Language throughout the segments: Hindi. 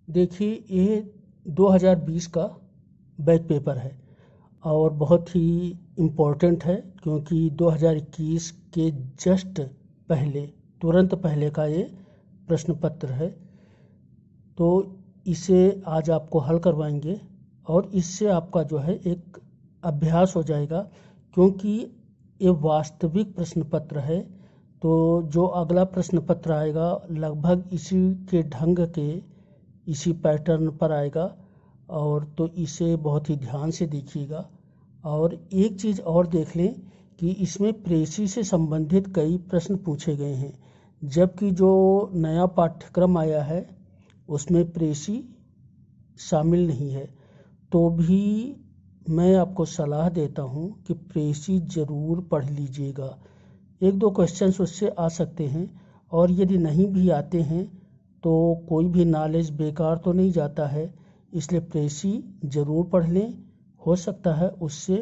देखिए, ये 2020 का बैच पेपर है और बहुत ही इम्पोर्टेंट है, क्योंकि 2021 के जस्ट पहले, तुरंत पहले का ये प्रश्न पत्र है। तो इसे आज आपको हल करवाएंगे और इससे आपका जो है एक अभ्यास हो जाएगा, क्योंकि ये वास्तविक प्रश्न पत्र है। तो जो अगला प्रश्न पत्र आएगा लगभग इसी के ढंग के, इसी पैटर्न पर आएगा। और तो इसे बहुत ही ध्यान से देखिएगा। और एक चीज़ और देख लें कि इसमें प्रेसी से संबंधित कई प्रश्न पूछे गए हैं, जबकि जो नया पाठ्यक्रम आया है उसमें प्रेसी शामिल नहीं है। तो भी मैं आपको सलाह देता हूं कि प्रेसी ज़रूर पढ़ लीजिएगा। एक दो क्वेश्चंस उससे आ सकते हैं, और यदि नहीं भी आते हैं तो कोई भी नॉलेज बेकार तो नहीं जाता है, इसलिए प्रेसी ज़रूर पढ़ लें। हो सकता है उससे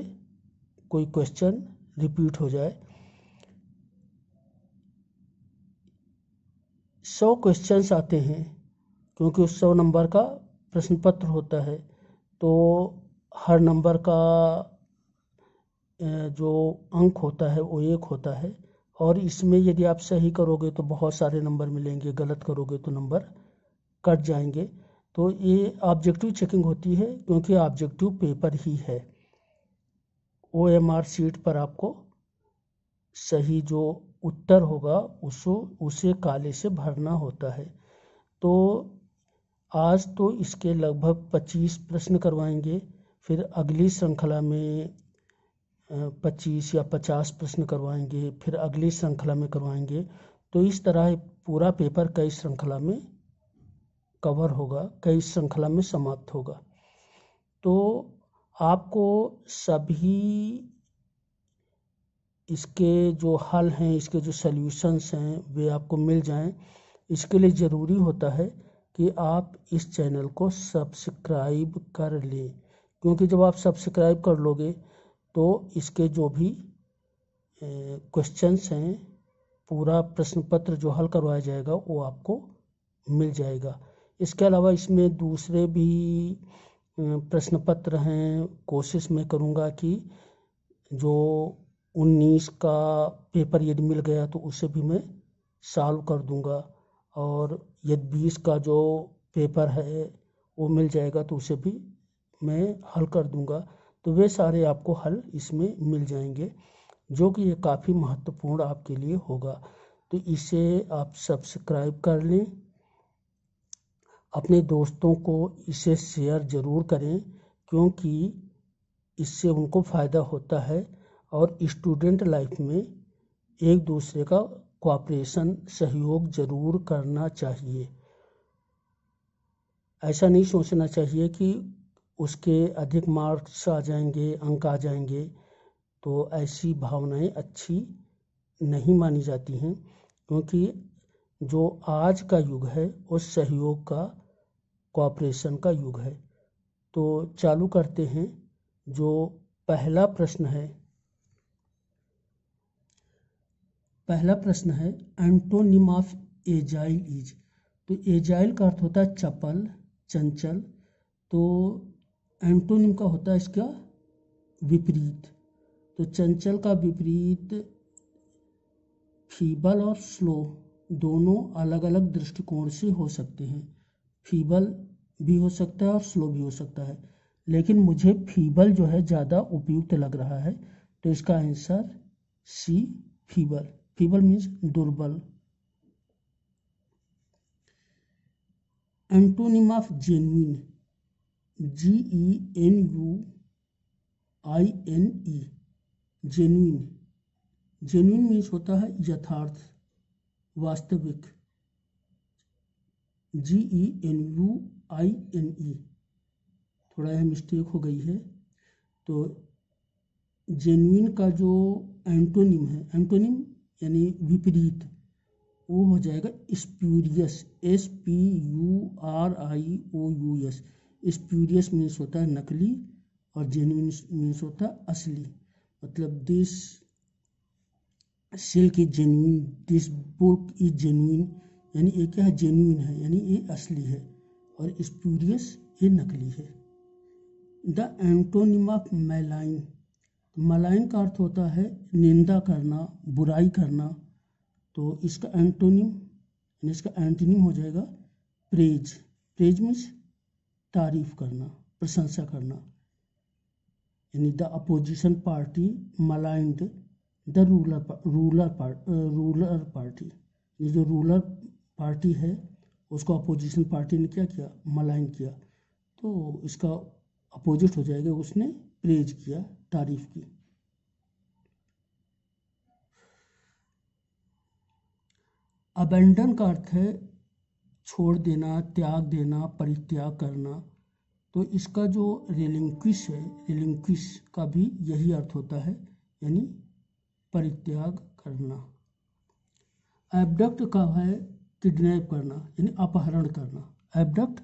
कोई क्वेश्चन रिपीट हो जाए। 100 क्वेश्चंस आते हैं, क्योंकि उस 100 नंबर का प्रश्न पत्र होता है। तो हर नंबर का जो अंक होता है वो 1 होता है, और इसमें यदि आप सही करोगे तो बहुत सारे नंबर मिलेंगे, गलत करोगे तो नंबर कट जाएंगे। तो ये ऑब्जेक्टिव चेकिंग होती है, क्योंकि ऑब्जेक्टिव पेपर ही है। OMR शीट पर आपको सही जो उत्तर होगा उसे काले से भरना होता है। तो आज तो इसके लगभग 25 प्रश्न करवाएंगे, फिर अगली श्रृंखला में 25 या 50 प्रश्न करवाएंगे, फिर अगली श्रृंखला में करवाएंगे। तो इस तरह पूरा पेपर कई श्रृंखला में कवर होगा, कई श्रृंखला में समाप्त होगा। तो आपको सभी इसके जो हल हैं, इसके जो सॉल्यूशंस हैं, वे आपको मिल जाएं। इसके लिए ज़रूरी होता है कि आप इस चैनल को सब्सक्राइब कर लें, क्योंकि जब आप सब्सक्राइब कर लोगे तो इसके जो भी क्वेश्चंस हैं, पूरा प्रश्न पत्र जो हल करवाया जाएगा वो आपको मिल जाएगा। इसके अलावा इसमें दूसरे भी प्रश्न पत्र हैं। कोशिश मैं करूँगा कि जो 19 का पेपर यदि मिल गया तो उसे भी मैं सॉल्व कर दूंगा, और यदि 20 का जो पेपर है वो मिल जाएगा तो उसे भी मैं हल कर दूंगा। तो वे सारे आपको हल इसमें मिल जाएंगे, जो कि ये काफ़ी महत्वपूर्ण आपके लिए होगा। तो इसे आप सब्सक्राइब कर लें, अपने दोस्तों को इसे शेयर ज़रूर करें, क्योंकि इससे उनको फ़ायदा होता है। और स्टूडेंट लाइफ में एक दूसरे का कोऑपरेशन, सहयोग ज़रूर करना चाहिए। ऐसा नहीं सोचना चाहिए कि उसके अधिक मार्क्स आ जाएंगे, अंक आ जाएंगे। तो ऐसी भावनाएं अच्छी नहीं मानी जाती हैं, क्योंकि जो आज का युग है वो सहयोग का, कोऑपरेशन का युग है। तो चालू करते हैं। जो पहला प्रश्न है, एंटोनिम ऑफ एजाइल इज। तो एजाइल का अर्थ होता है चपल, चंचल। तो एंटोनिम का होता है इसका विपरीत। तो चंचल का विपरीत फीबल और स्लो दोनों अलग अलग दृष्टिकोण से हो सकते हैं। फीबल भी हो सकता है और स्लो भी हो सकता है, लेकिन मुझे फीबल जो है ज़्यादा उपयुक्त लग रहा है। तो इसका answer C, feeble. Feeble means दुर्बल। Antonym of genuine, GENUINE, genuine. Genuine means होता है यथार्थ, वास्तविक। GENUINE, थोड़ा यह मिस्टेक हो गई है। तो जेन्युइन का जो एंटोनिम है, एंटोनिम यानी विपरीत, वो हो जाएगा स्प्यूरियस, SPURIOUS। स्प्यूरियस मीन्स होता है नकली, और जेन्युइन मीन्स होता है असली। मतलब this silk is genuine, this book is genuine, यानी ये क्या है, जेन्युइन है, यानी ये असली है। और स्पूरियस ये नकली है। द एंटोनिम ऑफ मैलाइन, मलाइन का अर्थ होता है निंदा करना, बुराई करना, तो इसका एंटोनिम यानी इसका एंटोनिम हो जाएगा प्रेज। प्रेज मीन्स तारीफ करना, प्रशंसा करना। यानी the opposition party maligned the ruler party, ये जो रूलर पार्टी है उसको अपोजिशन पार्टी ने क्या किया, मलाइन किया, तो इसका अपोजिट हो जाएगा, उसने प्रेज किया, तारीफ की। अबेंडन का अर्थ है छोड़ देना, त्याग देना, परित्याग करना, तो इसका जो रिलिंक्विश है, रिलिंक्विश का भी यही अर्थ होता है, यानी परित्याग करना। एब्डक्ट का है किडनैप करना, यानी अपहरण करना। एब्डक्ट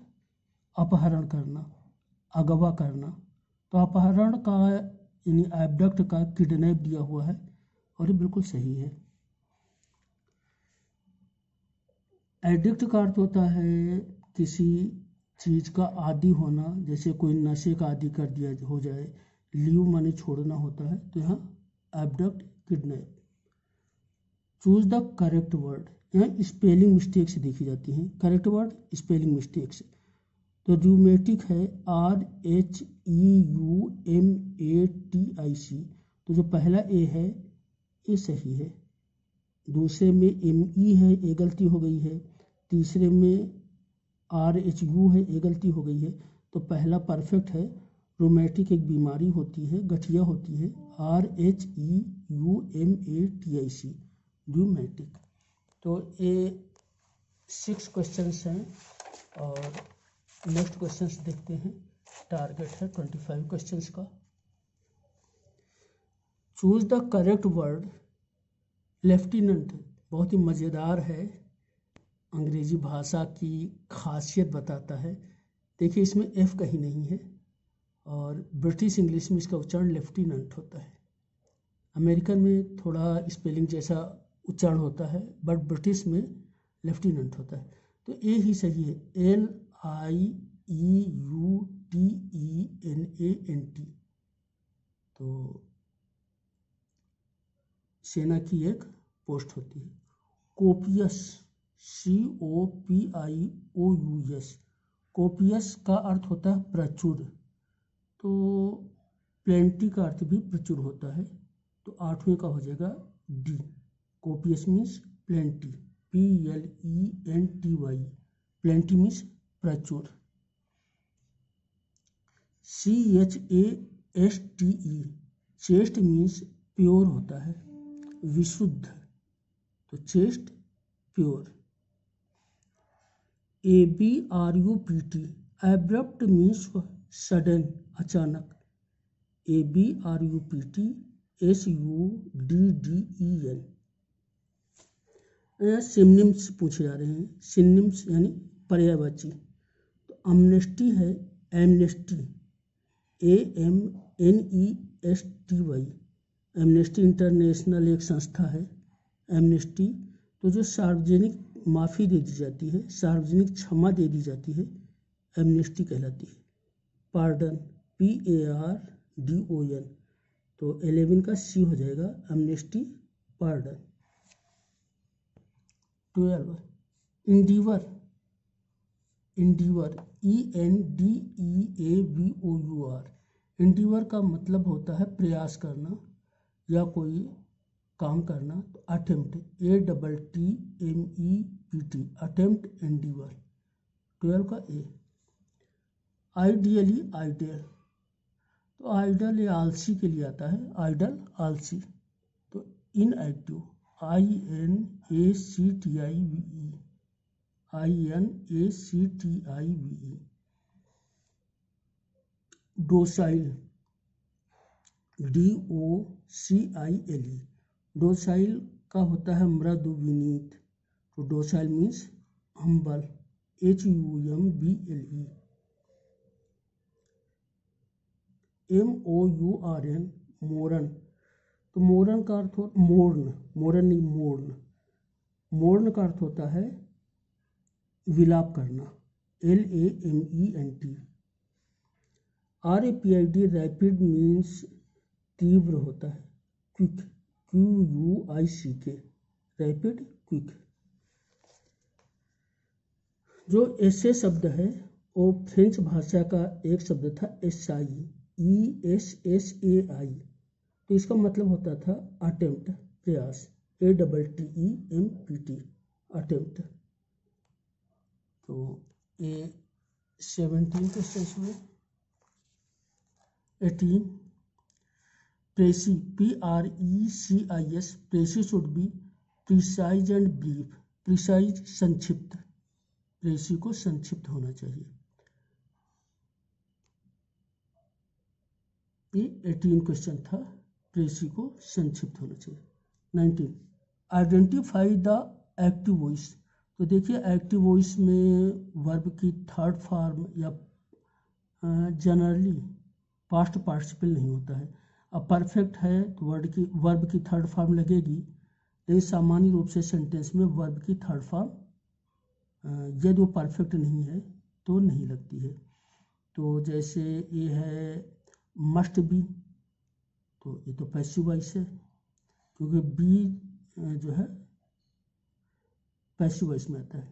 अपहरण करना, अगवा करना, तो अपहरण का यानी एब्डक्ट का किडनैप दिया हुआ है और ये बिल्कुल सही है। एडिक्ट का अर्थ होता है किसी चीज का आदी होना, जैसे कोई नशे का आदी कर दिया हो जाए, लीव माने छोड़ना होता है, तो यहाँ abduct kidnap. Choose the correct word, यहाँ स्पेलिंग मिस्टेक्स देखी जाती हैं। करेक्ट वर्ड स्पेलिंग मिस्टेक्स, तो र्यूमेटिक है RHEUMATIC, तो जो पहला ए है ये सही है, दूसरे में ME है, ये गलती हो गई है, तीसरे में RHU है, ये गलती हो गई है, तो पहला परफेक्ट है। रोमेटिक एक बीमारी होती है, गठिया होती है, RHEUMATIC, र्यूमेटिक। तो ये 6 क्वेश्चंस हैं और नेक्स्ट क्वेश्चंस देखते हैं। टारगेट है 25 क्वेश्चंस का। Choose the correct word. Lieutenant बहुत ही मज़ेदार है, अंग्रेजी भाषा की खासियत बताता है। देखिए इसमें F कहीं नहीं है और ब्रिटिश इंग्लिश में इसका उच्चारण लेफ्टिनेंट होता है। अमेरिकन में थोड़ा स्पेलिंग जैसा उच्चारण होता है, बट ब्रिटिश में लेफ्टिनेंट होता है, तो ये ही सही है, LIEUTENANT। तो सेना की एक पोस्ट होती है। कोपियस, COPIOUS, कोपियस का अर्थ होता है प्रचुर, तो प्लेंटी का अर्थ भी प्रचुर होता है, तो 8वें का हो जाएगा D। Copious means plenty, PLENTY, plenty means प्रचुर। CHASTE, चेस्ट मीन्स प्योर होता है, विशुद्ध, तो chaste pure. ABRUPT, abrupt means sudden, अचानक, ABRUPT SUDDEN। सिनोनिम्स पूछे जा रहे हैं, सिनोनिम्स यानी पर्यायवाची, तो अमनेस्टी है एमनेस्टी, AMNESTY, एमनेस्टी इंटरनेशनल एक संस्था है, एमनेस्टी, तो जो सार्वजनिक माफ़ी दे दी जाती है, सार्वजनिक क्षमा दे दी जाती है, एमनेस्टी कहलाती है। पार्डन, PARDON, तो 11 का C हो जाएगा, amnesty pardon. 12 endeavour, endeavour ENDEAVOUR, endeavour का मतलब होता है प्रयास करना या कोई काम करना, तो अटेम्प्ट, ATTMEPT, अटेम्प्ट एंडीवर। 12 का A। आइडियली, आइडियल, तो आइडल ये आलसी के लिए आता है, आइडल आलसी, तो inactive, INACTIVE। Docile, DOCILE, docile का होता है मृदु, विनीत, तो docile means humble, HUMBLE। MOURN, मोरन, तो मोरन का अर्थ हो मोर्न, मोरन नहीं मोर्न, मोर्न का अर्थ होता है विलाप करना, LAMENT। RAPID रैपिड मीन्स तीव्र होता है, क्विक, QUICK, रैपिड क्विक। जो एसे शब्द है वो फ्रेंच भाषा का एक शब्द था SI, ESSAI, तो इसका मतलब होता था अटेम्प्ट, प्रयास, ATTEMPT, अटेम्प्ट। तो ये 17 क्वेश्चन हुए। 18 precis, PRECIS, precis should be precise and brief, precise संक्षिप्त, प्रेसी को संक्षिप्त होना चाहिए। ये 18 क्वेश्चन था, प्रेसी को संक्षिप्त होना चाहिए। 19 आइडेंटिफाई द एक्टिव वॉइस, तो देखिए एक्टिव वॉइस में वर्ब की थर्ड फॉर्म या जनरली पास्ट पार्टिसिपल नहीं होता है। अब परफेक्ट है तो वर्ब की थर्ड फॉर्म लगेगी, लेकिन सामान्य रूप से सेंटेंस में वर्ब की थर्ड फॉर्म यदि वो परफेक्ट नहीं है तो नहीं लगती है। तो जैसे ये है मस्ट बी, तो ये तो पैसिव वॉइस है क्योंकि बी जो है पैसिव वॉइस में आता है।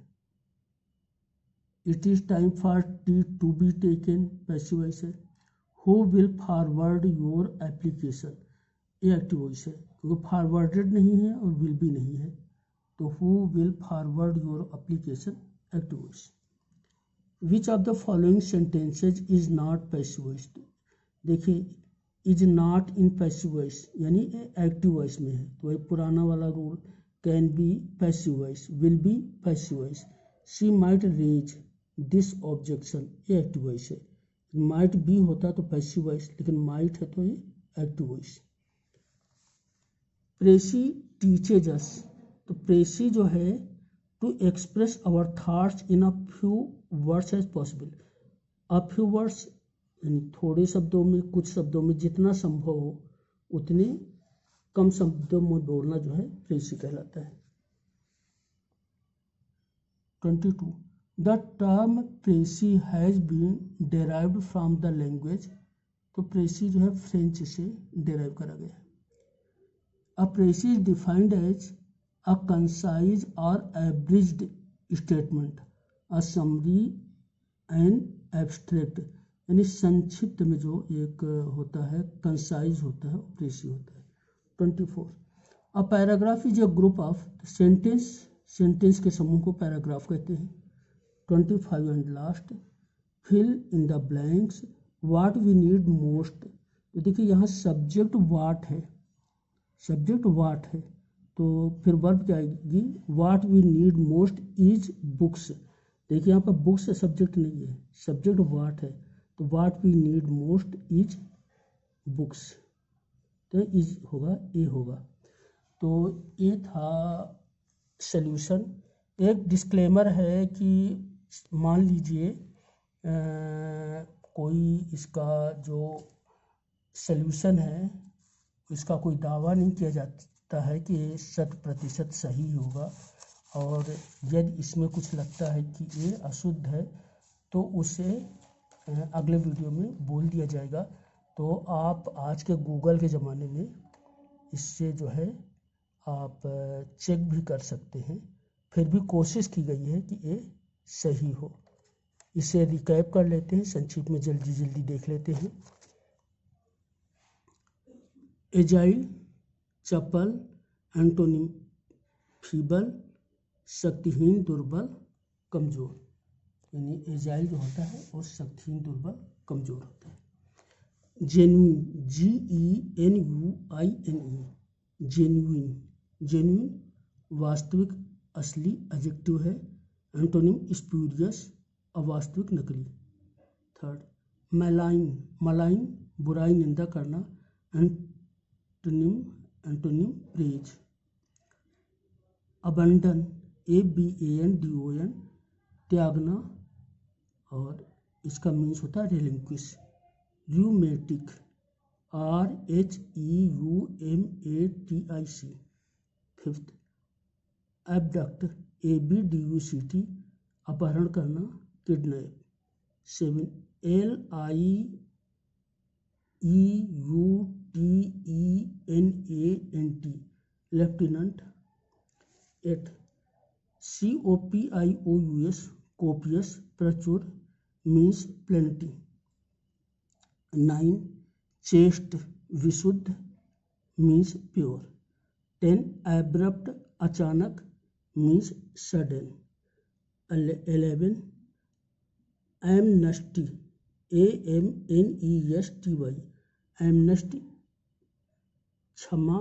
It is time for tea to be taken, passive voice है। Who will forward your application, ये एक्टिव वॉइस है क्योंकि फॉरवर्डेड नहीं है और विल भी नहीं है, तो who will forward your application, active voice. Which of the following sentences is not passive voice, देखिए is not in passive voice यानी एक्टिव वॉइस में है, तो वही पुराना वाला rule, can be passive voice, will be passive voice. She might raise this objection, ये एक्टिव वॉइस है। माइट बी होता तो पैसिव वॉइस, लेकिन माइट है तो ये active voice. Precis teaches us, तो प्रेसी जो है to express our thoughts in a few words as possible, a few words यानी थोड़े शब्दों में, कुछ शब्दों में, जितना संभव हो उतने कम शब्दों में बोलना जो है प्रेसी कहलाता है। 22 the term precis has been derived from the language, तो प्रेसी जो है फ्रेंच से डेराइव करा गया है। A precis is defined as a concise और abridged statement, a summary and abstract, यानी संक्षिप्त में जो एक होता है, कंसाइज होता है, प्रेसी होता है। 24 a paragraph is a group of sentence, sentence के समूह को पैराग्राफ कहते हैं। 25 and last fill in the blanks what we need most, तो देखिए यहाँ सब्जेक्ट व्हाट है, सब्जेक्ट व्हाट है, तो फिर वर्ब क्या आएगी, what we need most is books, देखिए यहाँ पर बुक्स सब्जेक्ट नहीं है, सब्जेक्ट व्हाट है, तो what we need most is books, तो इज होगा, ए होगा। तो ये था सल्यूशन। एक डिस्क्लेमर है कि मान लीजिए कोई इसका जो सल्यूशन है इसका कोई दावा नहीं किया जाता है कि 100% सही होगा, और यदि इसमें कुछ लगता है कि ये अशुद्ध है तो उसे अगले वीडियो में बोल दिया जाएगा। तो आप आज के गूगल के ज़माने में इससे जो है आप चेक भी कर सकते हैं, फिर भी कोशिश की गई है कि ये सही हो। इसे रिकैप कर लेते हैं, संक्षिप्त में जल्दी जल्दी देख लेते हैं। एजाइल, चपल, एंटोनिम फीबल, शक्तिहीन, दुर्बल, कमज़ोर, यानी एजाइल जो होता है वो शक्तिहीन, दुर्बल, कमज़ोर होता है। जेन्युइन, GENUINE, जेन्युइन, जेन्युइन वास्तविक, असली, एडजेक्टिव है। एंटोनिम स्प्यूरियस, अवास्तविक, नकली। थर्ड मैलाइन, मलाइन बुराई, निंदा करना। Antonym, antonym praise. Abandon, ABANDON, त्यागना, और इसका मीन्स होता है relinquish. Rheumatic, RHEUMATIC। Fifth abduct, ABDUCT, अपहरण करना, kidnap. 7 LIEUTENANT lieutenant. 8 COPIOUS copious प्रचुर मीन्स प्लेंटी। 9 चेस्ट विशुद्ध मीन्स प्योर। 10 एब्रप्ट अचानक means sudden. 11 amnesty AMNESTY amnesty क्षमा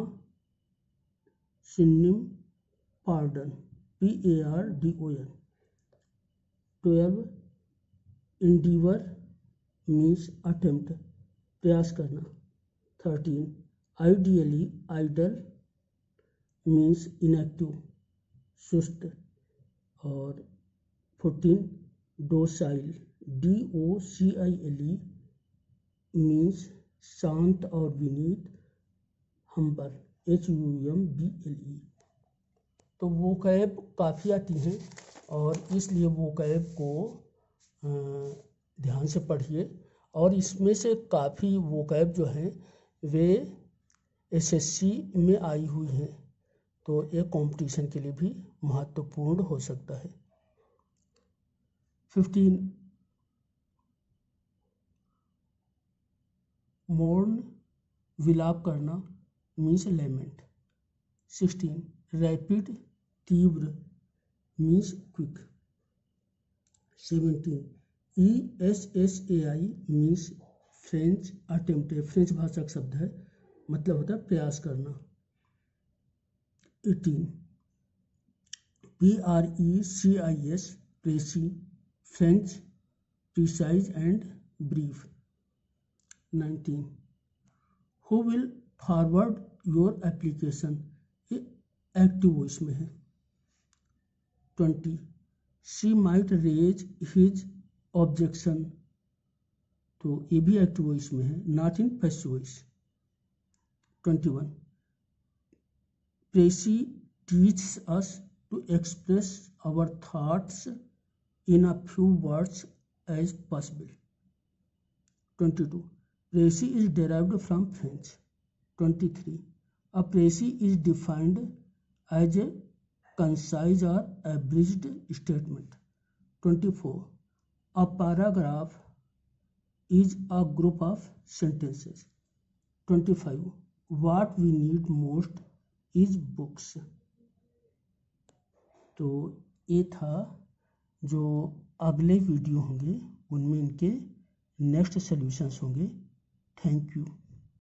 synonym pardon PARDON। 12 endeavour means attempt प्रयास करना। 13 आइडियली आइडल मीन्स इनएक्टिव सुस्त। और 14 डोसाइल DOCILE मीन्स शांत और विनीत। Humble HUMBLE। तो वोकैब काफ़ी आती हैं और इसलिए वोकैब को ध्यान से पढ़िए। और इसमें से काफ़ी वोकैब जो हैं वे SSC में आई हुई हैं, तो ये कंपटीशन के लिए भी महत्वपूर्ण हो सकता है। 15 मोर्न विलाप करना मीन्स लेमेंट। 16 रैपिड तीव्र means quick. 17 ESSAI means French attempt, French भाषा का शब्द है, मतलब होता है प्रयास करना। 18 PRECIS precis French precise and brief. 19 who will forward your application, ये एक्टिव वॉइस में है। 20 she might raise his objection, तो ये भी एक्टिव वॉइस में है, not in passive voice. 21 precis teaches us to express our thoughts in a few words as possible. 22 precis is derived from French. 23 a précis is defined as a concise or abridged statement. 24 a paragraph is a group of sentences. 25 what we need most is books. तो ये था, जो अगले वीडियो होंगे उनमें इनके नेक्स्ट सॉल्यूशंस होंगे। Thank you.